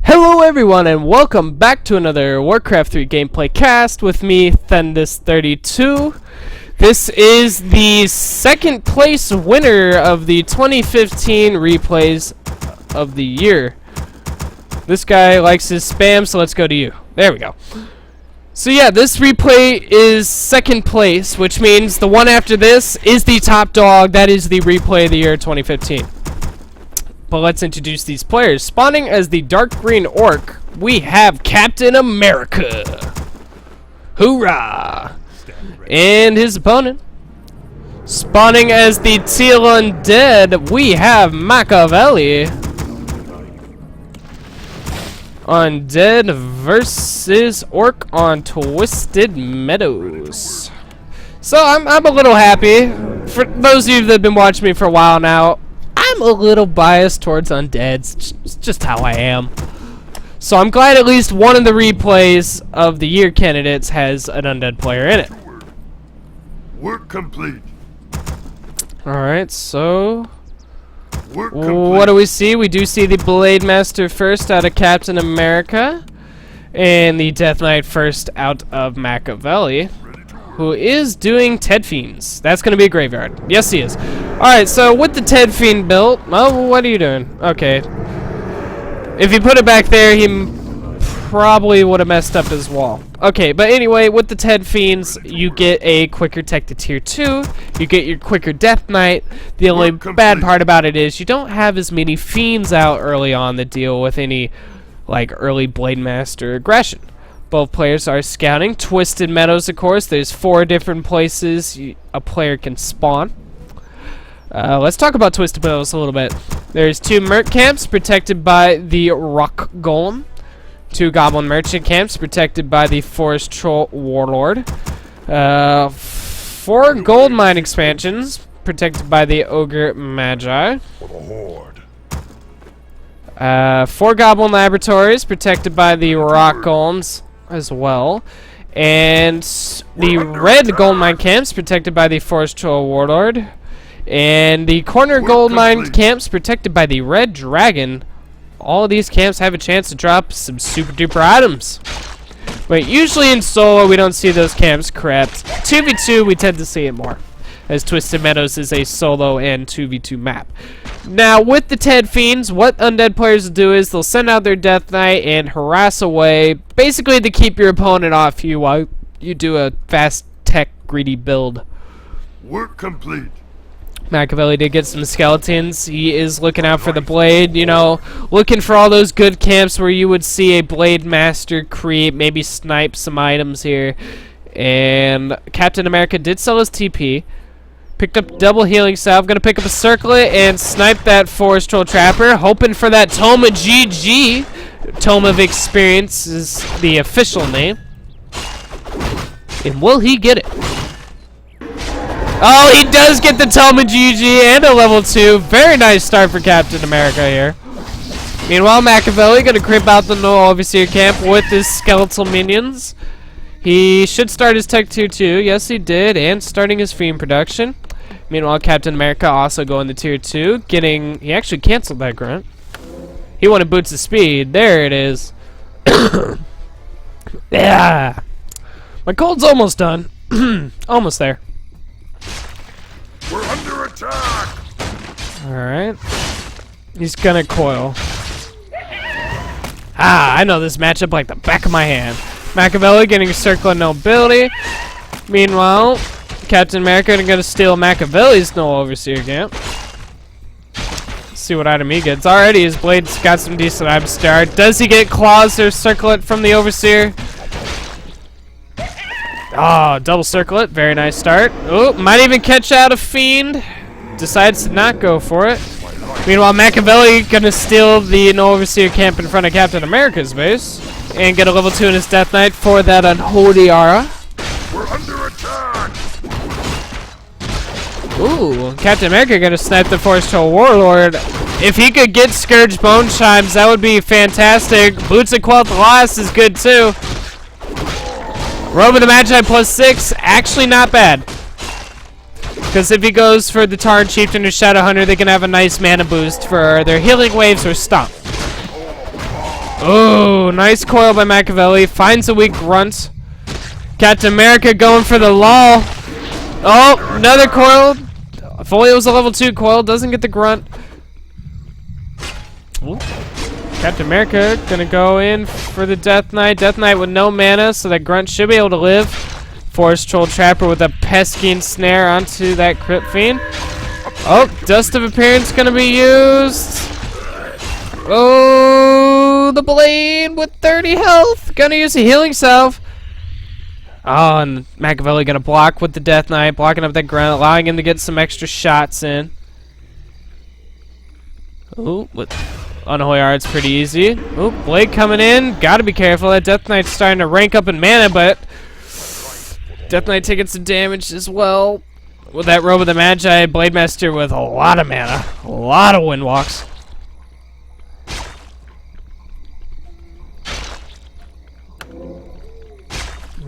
Hello everyone and welcome back to another Warcraft 3 gameplay cast with me, Thendis32. This is the second place winner of the 2015 replays of the year. This guy likes his spam, so let's go to you. There we go. So yeah, this replay is second place, which means the one after this is the top dog. That is the replay of the year 2015. But let's introduce these players. Spawning as the dark green orc, we have CaptianAmerika. Hoorah! And his opponent. Spawning as the teal undead, we have Machiavelli. Undead versus orc on Twisted Meadows. So I'm a little happy. For those of you that have been watching me for a while now, I'm a little biased towards undeads. It's just how I am. So I'm glad at least one of the replays of the year candidates has an undead player in it. Work complete. Alright, so Work complete. what do we see? We do see the Blade Master first out of CaptianAmerika, and the Death Knight first out of Machiavelli, who is doing Ted Fiends. That's going to be a graveyard. Yes, he is. Alright, so with the Ted Fiend built, oh, what are you doing? Okay. If you put it back there, he probably would have messed up his wall. Okay, but anyway, with the Ted Fiends, you get a quicker tech to tier 2. You get your quicker Death Knight. The only bad part about it is you don't have as many Fiends out early on that deal with any, like, early Blade Master aggression. Both players are scouting. Twisted Meadows, of course. There's 4 different places a player can spawn. Let's talk about Twisted Meadows a little bit. There's 2 Merc camps protected by the Rock Golem. 2 Goblin Merchant camps protected by the Forest Troll Warlord. 4 Gold Mine expansions protected by the Ogre Magi. 4 Goblin Laboratories protected by the Rock Golems as well. And the red gold mine camps protected by the Forest Troll Warlord. And the corner gold mine camps protected by the Red Dragon. All of these camps have a chance to drop some super duper items. But usually in solo we don't see those camps crept. 2v2 we tend to see it more, as Twisted Meadows is a solo and 2v2 map. Now with the Ted Fiends, what undead players will do is they'll send out their Death Knight and harass away, basically to keep your opponent off you while you do a fast tech greedy build. Work complete. Machiavelli did get some skeletons. He is looking out for the blade, you know, looking for all those good camps where you would see a Blade Master creep, maybe snipe some items here. And CaptianAmerika did sell his TP. Picked up double healing salve. Gonna pick up a circlet and snipe that Forest Troll Trapper. Hoping for that Tome of GG. Tome of Experience is the official name. And will he get it? Oh, he does get the Tome of GG and a level 2. Very nice start for CaptianAmerika here. Meanwhile, Machiavelli gonna creep out the No Overseer camp with his skeletal minions. He should start his tech tier 2. Yes, he did. And starting his Fiend production. Meanwhile, CaptianAmerika also going to tier 2. Getting... He actually canceled that grunt. He wanted Boots of Speed. There it is. Yeah. My cold's almost done. Almost there. We're under attack. Alright. He's gonna coil. Ah, I know this matchup like the back of my hand. Machiavelli getting a Circle of Nobility. Meanwhile, CaptianAmerika gonna steal Machiavelli's No Overseer camp. Let's see what item he gets. Already his blade's got some decent item start. Does he get claws or circlet from the Overseer? Oh, double circlet. Very nice start. Oh, might even catch out a Fiend. Decides to not go for it. Meanwhile, Machiavelli gonna steal the No Overseer camp in front of CaptianAmerika's base. And get a level 2 in his Death Knight for that unholy aura. We're under attack. Ooh, CaptianAmerika gonna snipe the Forest Troll Warlord. If he could get Scourge Bone Chimes, that would be fantastic. Boots of Quelled Loss is good too. Robe of the Magi +6, actually not bad. Because if he goes for the Tarn Chieftain or Shadow Hunter, they can have a nice mana boost for their healing waves or stomp. Oh, nice coil by Machiavelli. Finds a weak grunt. CaptianAmerika going for the lull. Oh, another coil. Folio's a level 2 coil. Doesn't get the grunt. Ooh. CaptianAmerika gonna go in for the Death Knight. Death Knight with no mana, so that grunt should be able to live. Forest Troll Trapper with a pesky snare onto that Crypt Fiend. Oh, Dust of Appearance gonna be used. Oh, the Blade with 30 health. Gonna use a healing salve. Oh, and Machiavelli gonna block with the Death Knight, blocking up that grunt, allowing him to get some extra shots in. Ooh, with Unholy Art's pretty easy. Ooh, Blade coming in. Gotta be careful. That Death Knight's starting to rank up in mana, but Death Knight taking some damage as well. With that Robe of the Magi, Blade Master with a lot of mana. A lot of Windwalks.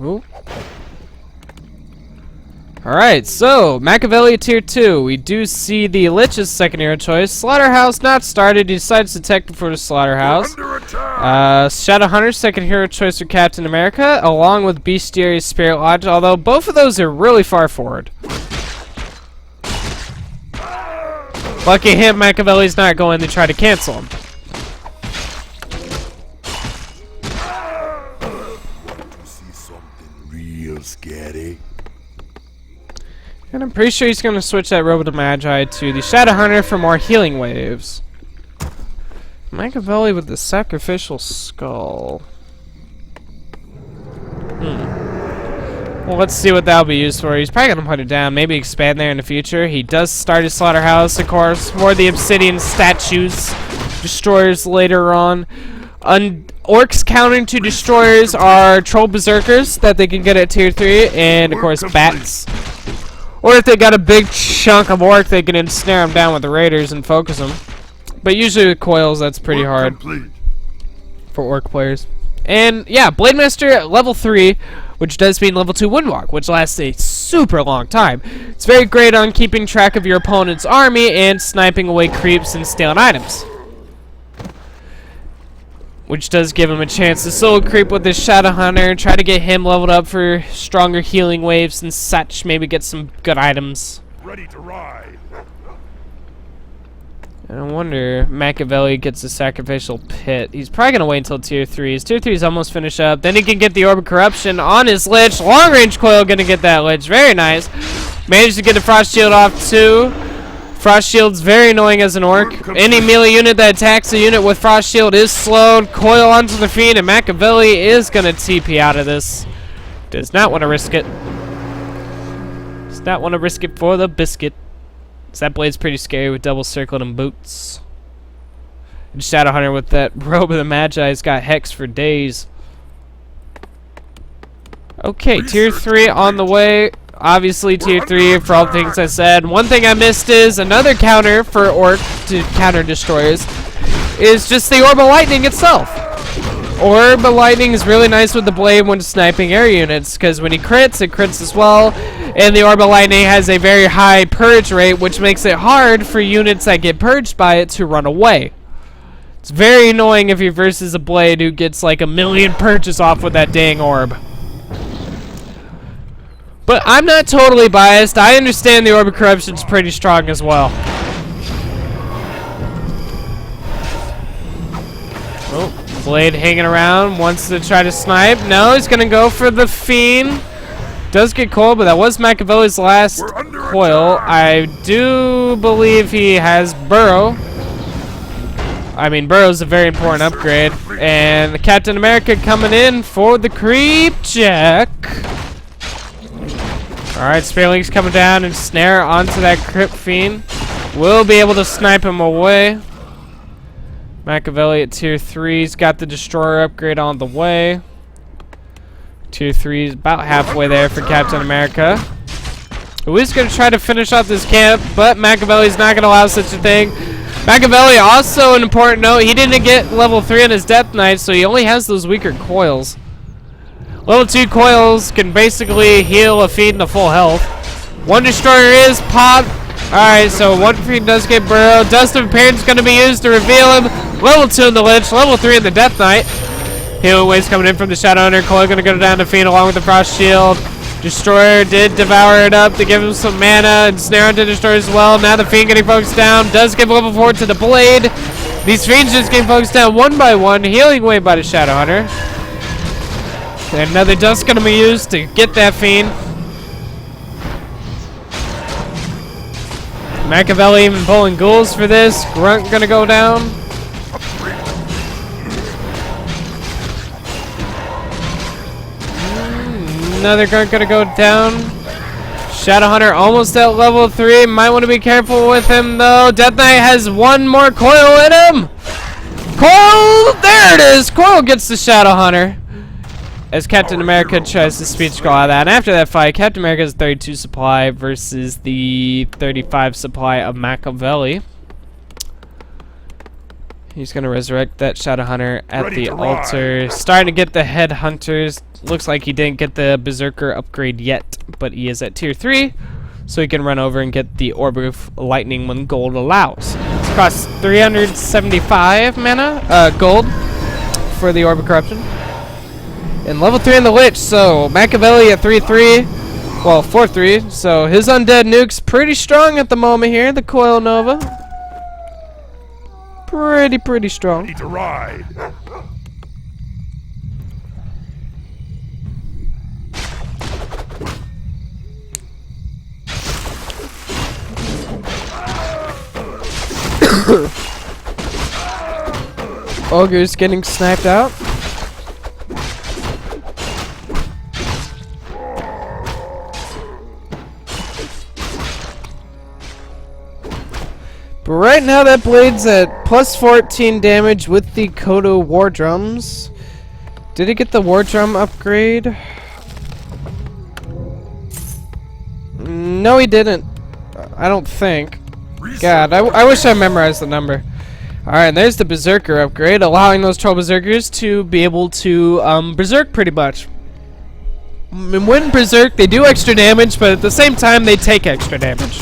Ooh. Alright, so Machiavelli tier 2. We do see the Lich's second hero choice. Slaughterhouse not started. He decides to tech before the Slaughterhouse. Shadowhunter second hero choice for CaptianAmerika, along with Bestiary's Spirit Lodge, although both of those are really far forward. Lucky him, Machiavelli's not going to try to cancel him. See something real scary. And I'm pretty sure he's going to switch that Robe of the Magi to the Shadowhunter for more healing waves. Machiavelli with the Sacrificial Skull. Well, let's see what that'll be used for. He's probably going to put it down, maybe expand there in the future. He does start his Slaughterhouse, of course, for the Obsidian statues, Destroyers later on. Orcs countering to Destroyers are Troll Berserkers that they can get at tier 3, and of course Bats. Or if they got a big chunk of Orc, they can ensnare them down with the Raiders and focus them. But usually with coils, that's pretty hard for Orc players. And yeah, Blade Master at level 3, which does mean level 2 Windwalk, which lasts a super long time. It's very great on keeping track of your opponent's army and sniping away creeps and stealing items. Which does give him a chance to solo creep with this Shadowhunter, try to get him leveled up for stronger healing waves and such, maybe get some good items. Ready to ride. And I wonder, Machiavelli gets a Sacrificial Pit. He's probably going to wait until tier 3. His tier 3 is almost finished up. Then he can get the Orb of Corruption on his Lich. Long range coil going to get that Lich. Very nice. Managed to get the Frost Shield off too. Frost Shield's very annoying as an Orc. Any melee unit that attacks a unit with Frost Shield is slowed. Coil onto the Fiend, and Machiavelli is going to TP out of this. Does not want to risk it. Does not want to risk it for the biscuit. So that Blade's pretty scary with double circlet and boots. And Shadowhunter with that Robe of the Magi's got Hex for days. Okay, tier 3 on the way. Obviously, tier 3 for all the things I said. One thing I missed is another counter for Orc to counter Destroyers is just the Orb of Lightning itself. Orb of Lightning is really nice with the Blade when sniping air units, because when he crits, it crits as well. And the Orb of Lightning has a very high purge rate, which makes it hard for units that get purged by it to run away. It's very annoying if he versus a Blade who gets like 1,000,000 purges off with that dang orb. But I'm not totally biased. I understand the Orb of Corruption's pretty strong as well. Oh, Blade hanging around, wants to try to snipe. No, he's going to go for the Fiend. Does get cold, but that was Machiavelli's last coil. I do believe he has Burrow. I mean, Burrow's a very important upgrade. And CaptianAmerika coming in for the creep check. Alright, Spearlink's coming down and snare onto that Crypt Fiend. We'll be able to snipe him away. Machiavelli at tier 3's got the Destroyer upgrade on the way. Tier 3 is about halfway there for CaptianAmerika. Who is going to try to finish off this camp, but Machiavelli's not going to allow such a thing. Machiavelli, also an important note, he didn't get level 3 on his Death Knight, so he only has those weaker coils. Level 2 coils can basically heal a Fiend to full health. One Destroyer is popped. Alright, so one Fiend does get burrowed. Dust of Appearance is going to be used to reveal him. Level 2 in the Lich. Level 3 in the Death Knight. Healing waves coming in from the Shadow Hunter. Coil gonna go down to Fiend along with the Frost Shield. Destroyer did devour it up to give him some mana, and Snare onto Destroyer as well. Now the Fiend getting focused down. Does give level 4 to the Blade. These Fiends just getting focused down one by one. Healing wave by the Shadow Hunter. And another Dust gonna be used to get that Fiend. Machiavelli even pulling ghouls for this. Grunt gonna go down. Another Grunt gonna go down. Shadow Hunter almost at level 3. Might want to be careful with him though. Death Knight has one more Coil in him. Coil! There it is! Coil gets the Shadow Hunter. As CaptianAmerika tries to speed scroll out of that. And after that fight, CaptianAmerika's 32 supply versus the 35 supply of Machiavelli. He's going to resurrect that Shadow Hunter at the altar. Starting to get the Headhunters. Looks like he didn't get the Berserker upgrade yet, but he is at tier 3. So he can run over and get the Orb of Lightning when gold allows. It costs 375 mana, gold for the Orb of Corruption. And level 3 in the Lich, so Machiavelli at 3-3. Well, 4-3. So his Undead Nuke's pretty strong at the moment here, the Coil Nova. Pretty strong. Need to ride. Ogre's getting sniped out. But right now that Blade's at plus 14 damage with the Kodo War Drums. Did he get the War Drum upgrade? No, he didn't. I don't think. God, I wish I memorized the number. Alright, and there's the Berserker upgrade, allowing those Troll Berserkers to be able to Berserk pretty much. And when Berserk, they do extra damage, but at the same time, they take extra damage.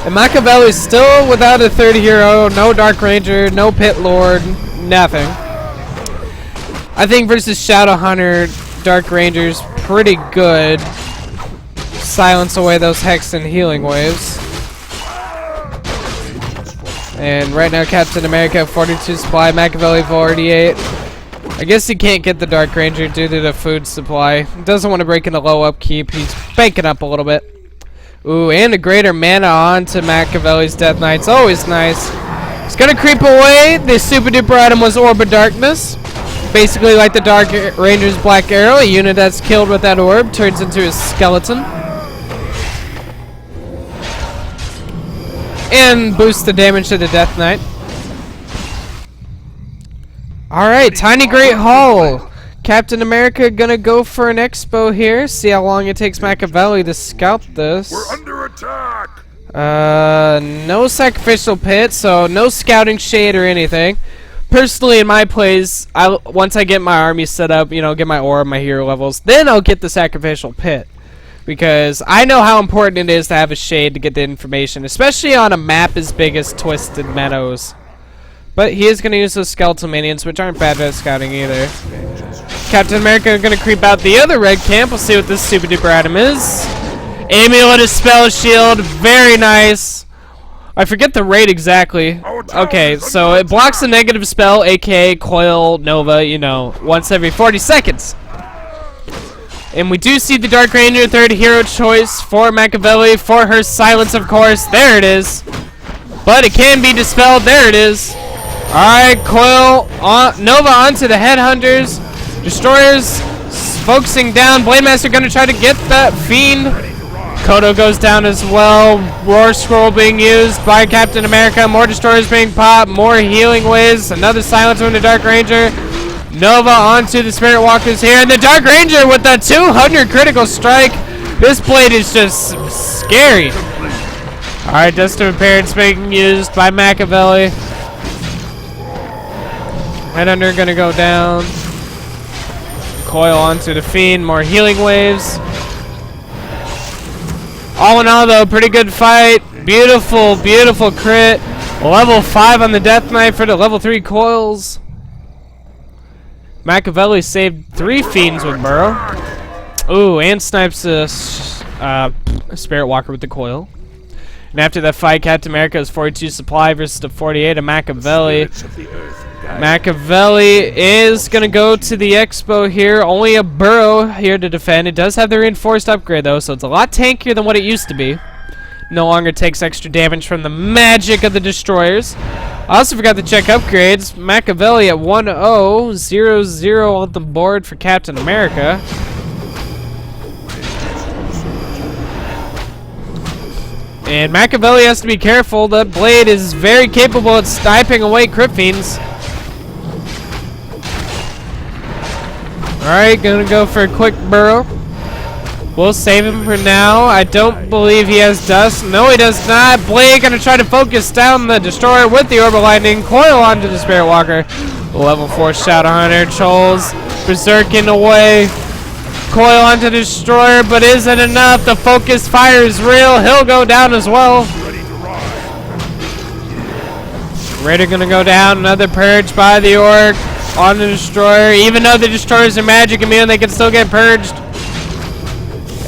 And Machiavelli's still without a third hero, no Dark Ranger, no Pit Lord, nothing. I think versus Shadow Hunter, Dark Ranger's pretty good. Silence away those Hex and Healing Waves. And right now CaptianAmerika 42 supply, Machiavelli 48. I guess he can't get the Dark Ranger due to the food supply. He doesn't want to break into low upkeep. He's banking up a little bit. Ooh, and a greater mana onto Machiavelli's Death Knight's always nice. He's gonna creep away. The super duper item was Orb of Darkness. Basically like the Dark Ranger's Black Arrow, a unit that's killed with that orb turns into a skeleton. And boosts the damage to the Death Knight. Alright, Tiny Great Hall. CaptianAmerika gonna go for an expo here. See how long it takes Machiavelli to scout this. We're under attack. No sacrificial pit, so no scouting shade or anything. Personally, in my plays, once I get my army set up, you know, get my orb, my hero levels, then I'll get the sacrificial pit. Because I know how important it is to have a shade to get the information, especially on a map as big as Twisted Meadows. But he is going to use those skeletal minions, which aren't bad at scouting either. CaptianAmerika are going to creep out the other red camp. We'll see what this super duper item is. Amulet of Spell Shield, very nice. I forget the rate exactly. Okay, so it blocks a negative spell, aka Coil Nova, you know, once every 40 seconds. And we do see the Dark Ranger, third hero choice for Machiavelli, for her silence, of course. There it is. But it can be dispelled. There it is. Alright, Coil Nova onto the Headhunters. Destroyers focusing down. Blademaster gonna try to get that Fiend. Kodo goes down as well. Roar Scroll being used by CaptianAmerika. More Destroyers being popped. More Healing Waves. Another Silence from the Dark Ranger. Nova onto the Spirit Walkers here. And the Dark Ranger with that 200 critical strike. This blade is just scary. Alright, Dust of Appearance being used by Machiavelli. Headhunter gonna go down. Coil onto the Fiend. More Healing Waves. All in all, though, pretty good fight. Beautiful, beautiful crit. Level 5 on the Death Knight for the level 3 coils. Machiavelli saved 3 fiends with Burrow. Ooh, and snipes a Spirit Walker with the coil. And after that fight, CaptianAmerika is 42 supply versus the 48 of Machiavelli. Machiavelli is going to go to the Expo here. Only a Burrow here to defend. It does have the reinforced upgrade, though, so it's a lot tankier than what it used to be. No longer takes extra damage from the magic of the destroyers. I also forgot to check upgrades. Machiavelli at 1-0, 0-0 on the board for CaptianAmerika. And Machiavelli has to be careful. The blade is very capable at sniping away crit fiends. Alright, gonna go for a quick Burrow. We'll save him for now. I don't believe he has dust. No, he does not. Blade gonna try to focus down the destroyer with the Orbital Lightning. Coil onto the Spirit Walker. Level 4 Shadow Hunter. Trolls berserking away. Coil onto the destroyer, but isn't enough. The focus fire is real. He'll go down as well. Raider gonna go down. Another purge by the Orc on the destroyer. Even though the destroyers are magic immune, they can still get purged.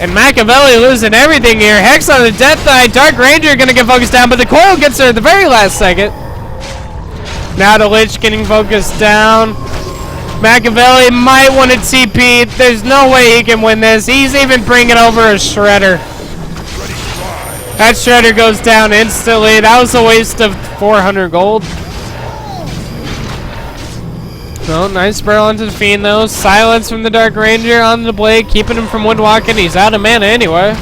And Machiavelli losing everything here. Hex on the Death Knight. Dark Ranger gonna get focused down, but the coil gets her at the very last second. Now the Lich getting focused down. Machiavelli might want to TP. There's no way he can win this. He's even bringing over a Shredder. That Shredder goes down instantly. That was a waste of 400 gold. Oh, nice barrel onto the Fiend though. Silence from the Dark Ranger on the blade, keeping him from windwalking. He's out of mana anyway.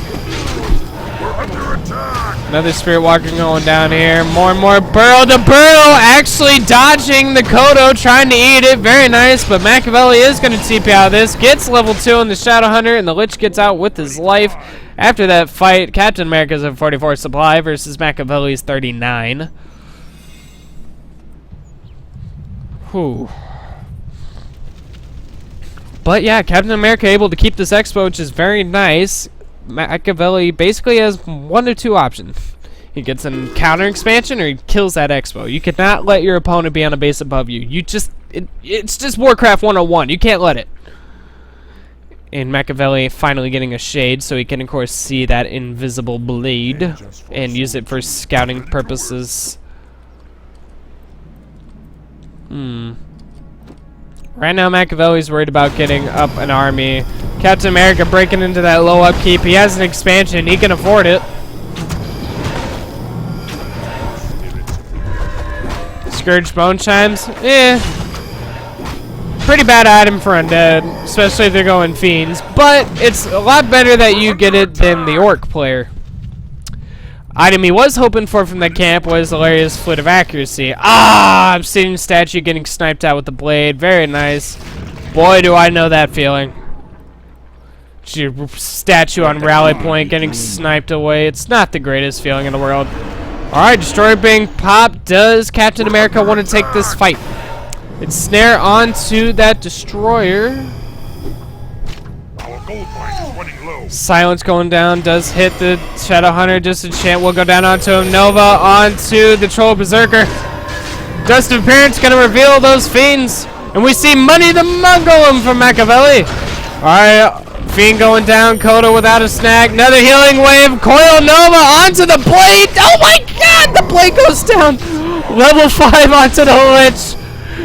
Another Spirit Walker going down here. More and more Burrow. The Burrow actually dodging the Kodo, trying to eat it. Very nice, but Machiavelli is going to TP out of this. Gets level 2 on the Shadow Hunter, and the Lich gets out with his life. After that fight, CaptianAmerika's at 44 supply versus Machiavelli's 39. Whew. But yeah, CaptianAmerika able to keep this Expo, which is very nice. Machiavelli basically has 1 or 2 options. He gets an counter expansion or he kills that Expo. You cannot let your opponent be on a base above you. It's just Warcraft 101. You can't let it. And Machiavelli finally getting a shade so he can of course see that invisible blade and use it for scouting purposes. Right now, Machiavelli's worried about getting up an army. CaptianAmerika breaking into that low upkeep. He has an expansion. He can afford it. Scourge Bone Chimes. Pretty bad item for Undead, especially if they're going Fiends. But it's a lot better that you get it than the Orc player. Item he was hoping for from the camp was Hilarious Flit of Accuracy. Obsidian Statue getting sniped out with the blade. Very nice. Boy, do I know that feeling. Your statue on rally point getting sniped away. It's not the greatest feeling in the world. Alright, Destroyer being popped. Does CaptianAmerika want to take this fight? It's snare onto that Destroyer. Silence going down, does hit the Shadow Hunter. Disenchant will go down onto him. Nova onto the Troll Berserker. Dust of Appearance gonna reveal those Fiends. And we see Money the Mongolem from Machiavelli. Alright, Fiend going down. Kodo without a snag. Another healing wave. Coil Nova onto the blade. Oh my god, the blade goes down. Level 5 onto the Lich.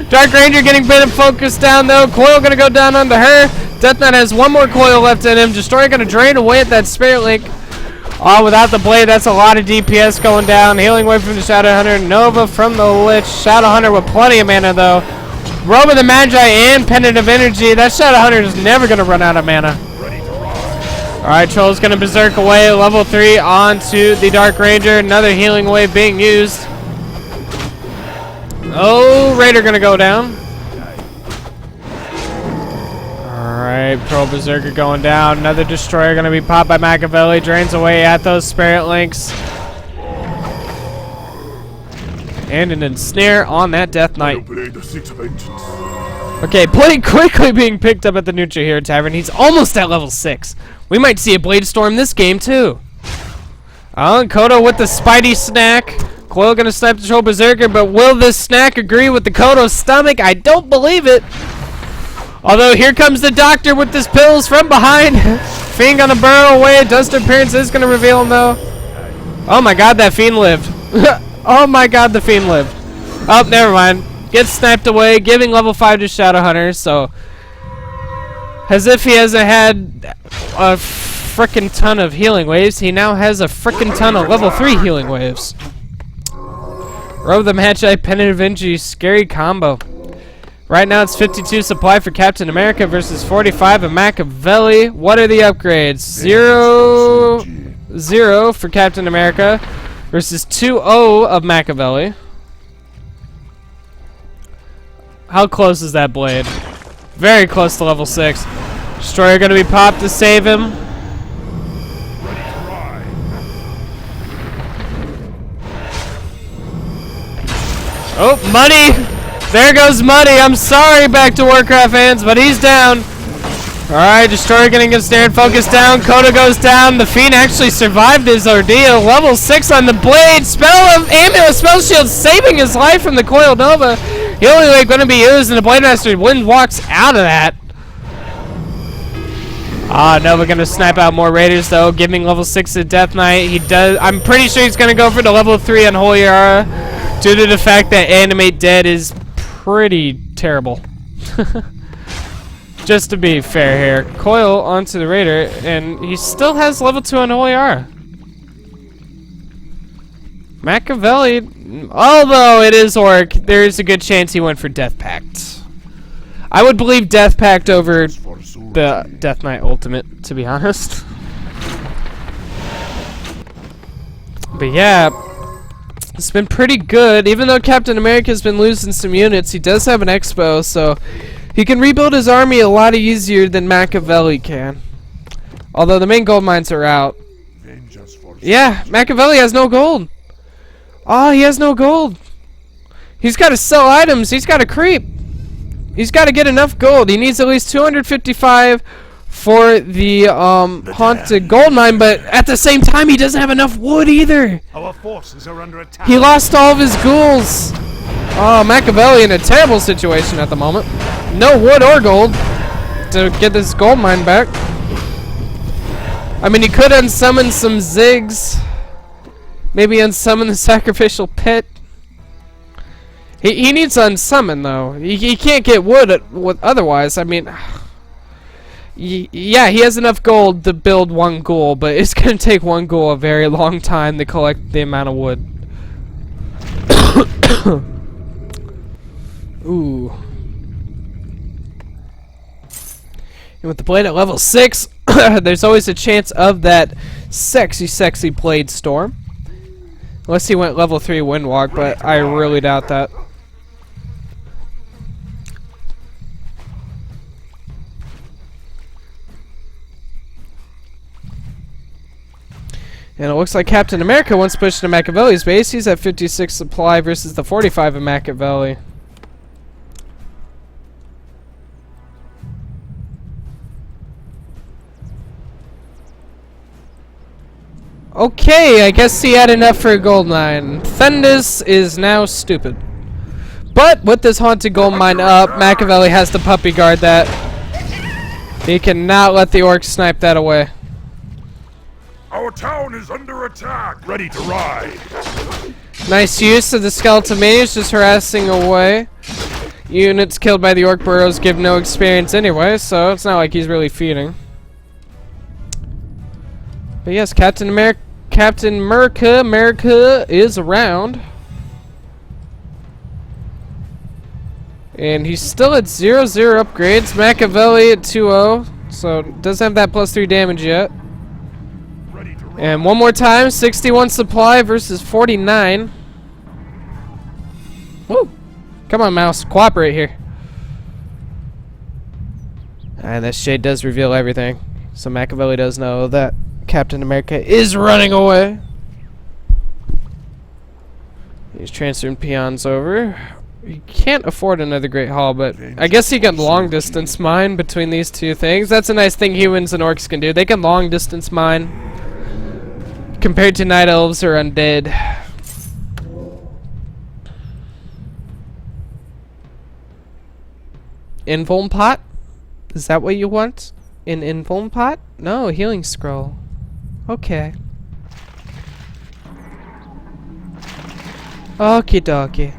Dark Ranger getting bit of focus down though. Coil gonna go down onto her. Death Knight has 1 more coil left in him. Destroyer gonna drain away at that Spirit Link. Oh, without the blade, that's a lot of DPS going down. Healing wave from the Shadow Hunter. Nova from the Lich. Shadow Hunter with plenty of mana though. Robe of the Magi and Pendant of Energy. That Shadow Hunter is never gonna run out of mana. Alright, Troll's gonna berserk away. Level 3 onto the Dark Ranger. Another healing wave being used. Oh, Raider gonna go down. Alright, Troll Berserker going down. Another Destroyer gonna be popped by Machiavelli. Drains away at those Spirit Links. And an ensnare on that Death Knight. Okay, Blade quickly being picked up at the Neutral Hero Tavern. He's almost at level 6. We might see a Blade Storm this game too. Kodo with the Spidey snack. Coil gonna snipe the Troll Berserker, but will this snack agree with the Kodo's stomach? I don't believe it. Although here comes the doctor with his pills from behind. Fiend gonna burrow away. Duster Appearance is gonna reveal him though. Oh my god, that Fiend lived. Oh my god, the Fiend lived. Oh, never mind. Gets sniped away, giving level 5 to Shadowhunter, so as if he hasn't had a frickin' ton of healing waves, he now has a frickin' ton of level 3 healing waves. Robe the Magi, Pennant of Injury, scary combo. Right now it's 52 supply for Captain America versus 45 of Machiavelli. What are the upgrades? 0 for Captain America versus 2-0 of Machiavelli. How close is that blade? Very close to level 6. Destroyer gonna be popped to save him. Oh, Muddy! There goes Muddy. I'm sorry, Back to Warcraft fans, but he's down. Alright, Destroyer getting his snared focus down. Kodo goes down. The Fiend actually survived his ordeal. Level 6 on the blade. Spell of Amulet, Spell Shield saving his life from the Coil Nova. Healing Wave going to be used, and the Blade Master Wind walks out of that. Nova going to snipe out more Raiders, though, giving level 6 to Death Knight. He does. I'm pretty sure he's going to go for the level 3 on Holy Aura, due to the fact that Animate Dead is pretty terrible. Just to be fair here. Coil onto the Raider, and he still has level 2 on Holy Aura. Machiavelli, although it is Orc, there is a good chance he went for Death Pact. I would believe Death Pact over the Death Knight Ultimate, to be honest. But yeah, it's been pretty good. Even though Captain America has been losing some units, he does have an Expo, so he can rebuild his army a lot easier than Machiavelli can. Although the main gold mines are out. Yeah, Machiavelli has no gold. Oh, he has no gold. He's got to sell items. He's got to creep. He's got to get enough gold. He needs at least 255 for the haunted gold mine, but at the same time, he doesn't have enough wood either. Our forces are under attack. He lost all of his ghouls. Oh, Machiavelli in a terrible situation at the moment. No wood or gold to get this gold mine back. I mean, he could unsummon some Ziggs. Maybe unsummon the sacrificial pit. He needs to unsummon, though. He can't get wood otherwise. I mean, yeah, he has enough gold to build one ghoul, but it's going to take one ghoul a very long time to collect the amount of wood. Ooh. And with the blade at level 6, there's always a chance of that sexy, sexy blade storm. Unless he went level 3 Windwalk, but I really doubt that. And it looks like Captain America wants to push to Machiavelli's base. He's at 56 supply versus the 45 of Machiavelli. Okay, I guess he had enough for a gold mine. Thundus is now stupid. But with this haunted gold mine up, Machiavelli has to puppy guard that. He cannot let the orcs snipe that away. Our town is under attack. Ready to ride. Nice use of the skeleton mages, just harassing away. Units killed by the orc burrows give no experience anyway, so it's not like he's really feeding. But yes, Captain America is around. And he's still at 0-0 upgrades. Machiavelli at 2-0, so doesn't have that +3 damage yet. And one more time, 61 supply versus 49. Woo! Come on, mouse, cooperate here. And this shade does reveal everything, so Machiavelli does know that Captain America is running away. He's transferring peons over. He can't afford another Great Hall, but I guess he can long distance mine between these two things. That's a nice thing humans and orcs can do. They can long distance mine. compared to night elves or undead. Invuln pot? Is that what you want? An invuln pot? No, healing scroll. Okay. Okie dokie.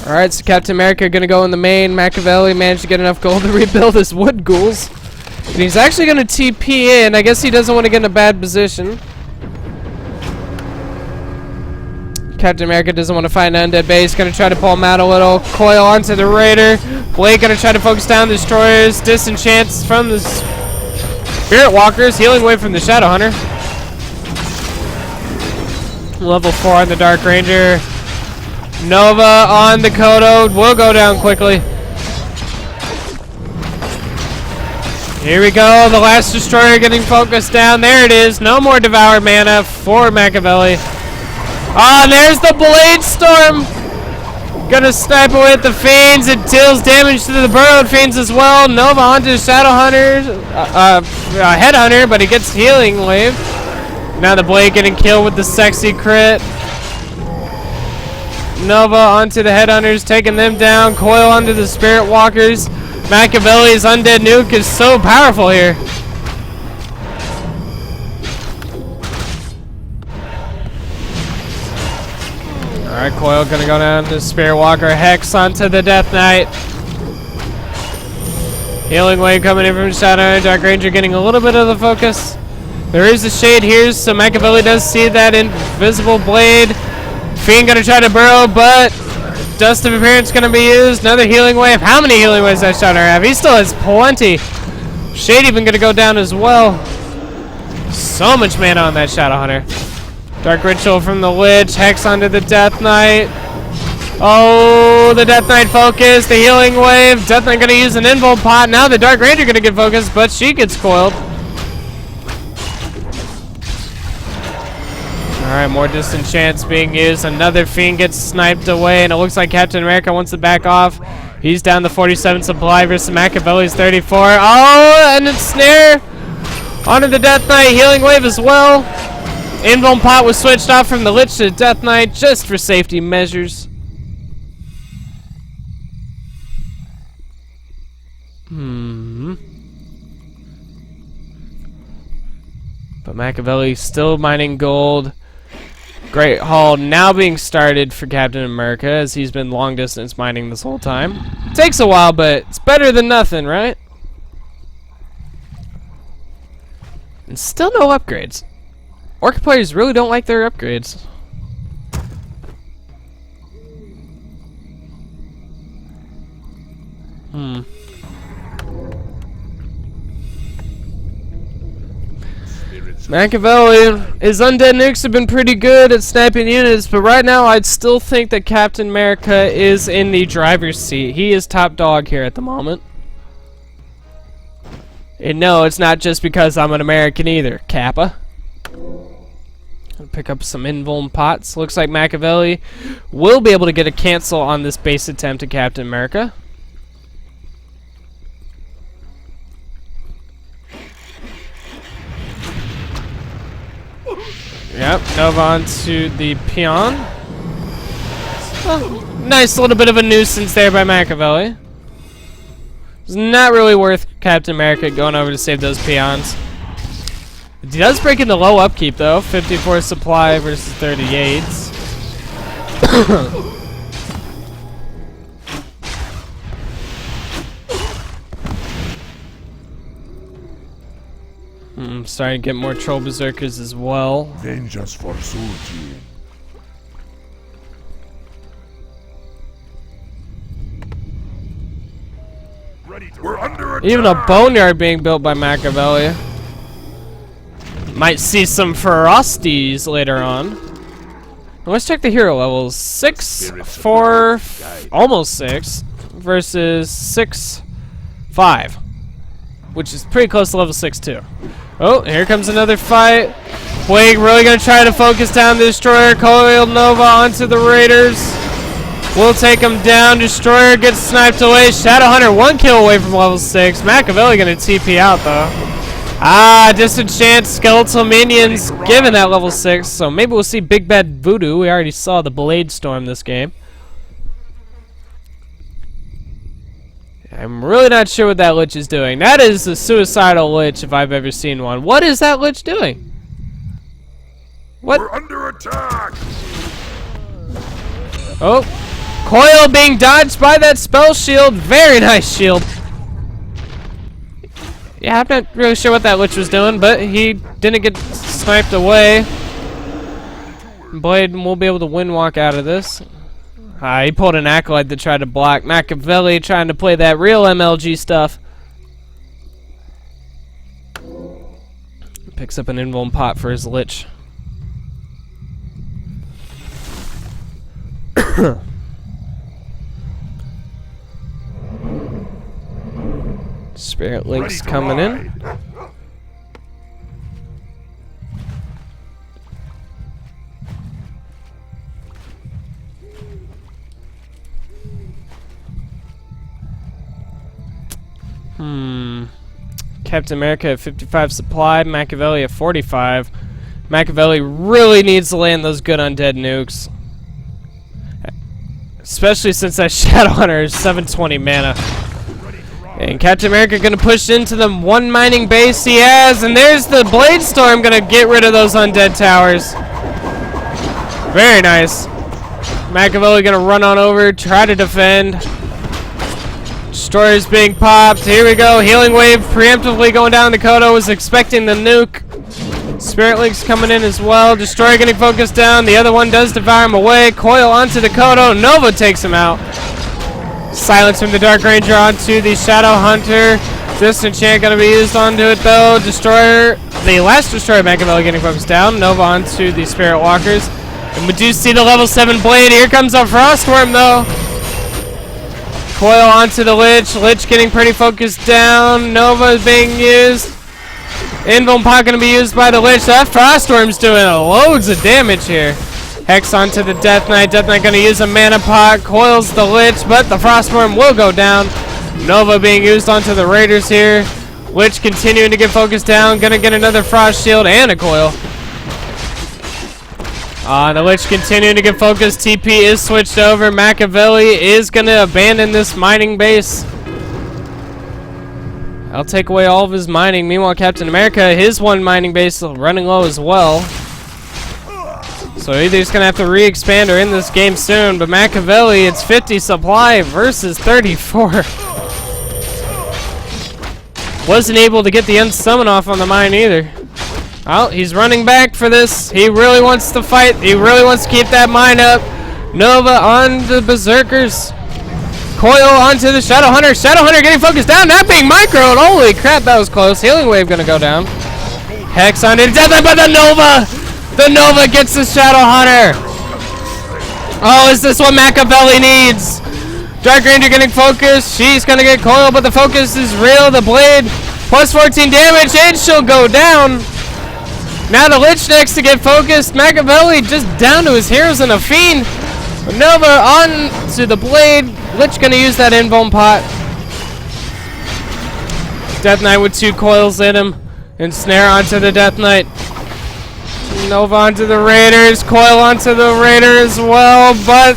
Alright, so CaptianAmerika gonna go in the main. Machiavelli managed to get enough gold to rebuild his wood ghouls. And he's actually gonna TP in. I guess he doesn't want to get in a bad position. CaptianAmerika doesn't want to find an undead base. Gonna try to pull him out a little. Coil onto the raider. Blade gonna try to focus down the destroyers. Disenchants from the spirit walkers. Healing wave from the Shadow Hunter. Level 4 on the Dark Ranger. Nova on the Kodo. Will go down quickly. Here we go. The last destroyer getting focused down. There it is. No more devoured mana for Machiavelli. Ah, there's the Blade Storm. Gonna snipe away at the Fiends. It deals damage to the burrowed Fiends as well. Nova onto Shadow Hunter. Headhunter, but he gets healing wave. Now the Blade getting killed with the sexy crit. Nova onto the Headhunters, taking them down. Coil onto the Spirit Walkers. Machiavelli's Undead Nuke is so powerful here. Alright, Coil gonna go down to Spirit Walker. Hex onto the Death Knight. Healing wave coming in from Shadow. Dark Ranger getting a little bit of the focus. There is a shade here, so Machiavelli does see that invisible blade. Fiend gonna try to burrow, but Dust of Appearance gonna be used. Another healing wave. How many healing waves does Shadow have? He still has plenty. Shade even gonna go down as well. So much mana on that Shadow Hunter. Dark Ritual from the Lich. Hex onto the Death Knight. Oh, the Death Knight focus. The healing wave. Death Knight gonna use an Invuln pot. Now the Dark Ranger gonna get focused, but she gets coiled. Alright, more disenchants being used. Another Fiend gets sniped away, and it looks like CaptianAmerika wants to back off. He's down to 47 supply versus Machiavelli's 34. Oh, and it's Snare onto the Death Knight. Healing wave as well. Invuln pot was switched off from the Lich to the Death Knight just for safety measures. But Machiavelli still mining gold. Great Hall now being started for CaptianAmerika, as he's been long distance mining this whole time. Takes a while, but it's better than nothing, right? And still no upgrades. Orc players really don't like their upgrades. Machiavelli, his undead nukes have been pretty good at sniping units, but right now I'd still think that CaptianAmerika is in the driver's seat. He is top dog here at the moment. And no, it's not just because I'm an American either, Kappa. Pick up some Invuln pots. Looks like Machiavelli will be able to get a cancel on this base attempt at CaptianAmerika. Yep, Nova on to the peon. Oh, nice little bit of a nuisance there by Machiavelli. It's not really worth CaptianAmerika going over to save those peons. He does break into low upkeep though. 54 supply versus 38. Starting to get more troll berserkers as well. Vengeance forsook you. We're under attack. Even a boneyard being built by Machiavelli. Might see some ferocities later on. Let's check the hero levels. 6, 4, almost 6 versus 6, 5, which is pretty close to level 6 too. Oh, here comes another fight. Blake really gonna try to focus down the Destroyer. Coil Nova onto the Raiders. We'll take him down. Destroyer gets sniped away. Shadow Hunter 1 kill away from level 6. Machiavelli gonna TP out though. Ah, disenchant skeletal minions given that level 6. So maybe we'll see Big Bad Voodoo. We already saw the Blade Storm this game. I'm really not sure what that Lich is doing. That is a suicidal Lich if I've ever seen one. What is that Lich doing? What? We're under attack! Oh, Coil being dodged by that spell shield. Very nice shield. Yeah, I'm not really sure what that Lich was doing, but he didn't get sniped away. Blade will be able to wind walk out of this. He pulled an Acolyte to try to block. Machiavelli trying to play that real MLG stuff. Picks up an invuln pot for his Lich. Spirit Link's coming in. CaptianAmerika at 55 supply, Machiavelli at 45. Machiavelli really needs to land those good undead nukes. Especially since that Shadowhunter is 720 mana. And CaptianAmerika gonna push into the one mining base he has, and there's the Blade Storm gonna get rid of those undead towers. Very nice. Machiavelli gonna run on over, try to defend. Destroyer's being popped. Here we go. Healing Wave preemptively going down. Dakota was expecting the nuke. Spirit Link's coming in as well. Destroyer getting focused down. The other one does devour him away. Coil onto Dakota. Nova takes him out. Silence from the Dark Ranger onto the Shadow Hunter. Disenchant going to be used onto it though. Destroyer, the last Destroyer Machiavelli getting focused down. Nova onto the Spirit Walkers. And we do see the level 7 Blade. Here comes a Frostworm though. Coil onto the Lich. Lich getting pretty focused down. Nova is being used. Invuln Pot going to be used by the Lich. That Frostworm's doing loads of damage here. Hex onto the Death Knight. Death Knight going to use a mana pot. Coils the Lich, but the Frostworm will go down. Nova being used onto the Raiders here. Lich continuing to get focused down. Going to get another Frost Shield and a Coil. The Lich continuing to get focused. TP is switched over. Machiavelli is going to abandon this mining base. I'll take away all of his mining. Meanwhile, CaptianAmerika, his one mining base running low as well. So either he's going to have to re-expand or end this game soon. But Machiavelli, it's 50 supply versus 34. Wasn't able to get the unsummon off on the mine either. Oh, he's running back for this. He really wants to fight. He really wants to keep that mine up. Nova on the Berserkers. Coil onto the Shadowhunter. Shadowhunter getting focused down. Not being microed. Holy crap, that was close. Healing Wave going to go down. Hex on it. Death by the Nova. The Nova gets the Shadowhunter. Oh, is this what Machiavelli needs? Dark Ranger getting focused. She's going to get Coil, but the focus is real. The Blade plus 14 damage, and she'll go down. Now the Lich next to get focused. Machiavelli just down to his heroes and a Fiend. Nova on to the Blade. Lich gonna use that Invuln Pot. Death Knight with 2 coils in him. And Snare onto the Death Knight. Nova onto the Raiders. Coil onto the Raider as well. But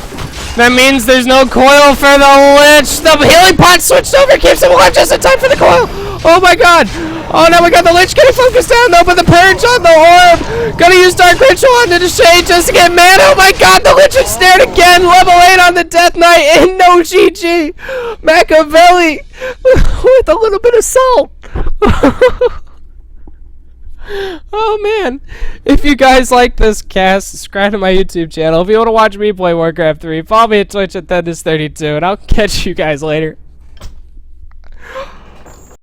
that means there's no coil for the Lich. The Healing Pot switched over. Keeps him alive just in time for the coil. Oh my god. Oh, now we got the Lich getting focused down, though, but the Purge on the Orb. Gonna use Dark Ritual onto the Shade just to get mana. Oh my god, the Lich is snared again. Level 8 on the Death Knight, and no GG. Machiavelli with a little bit of salt. Oh man. If you guys like this cast, subscribe to my YouTube channel. If you want to watch me play Warcraft 3, follow me at Twitch at Thendis32, and I'll catch you guys later.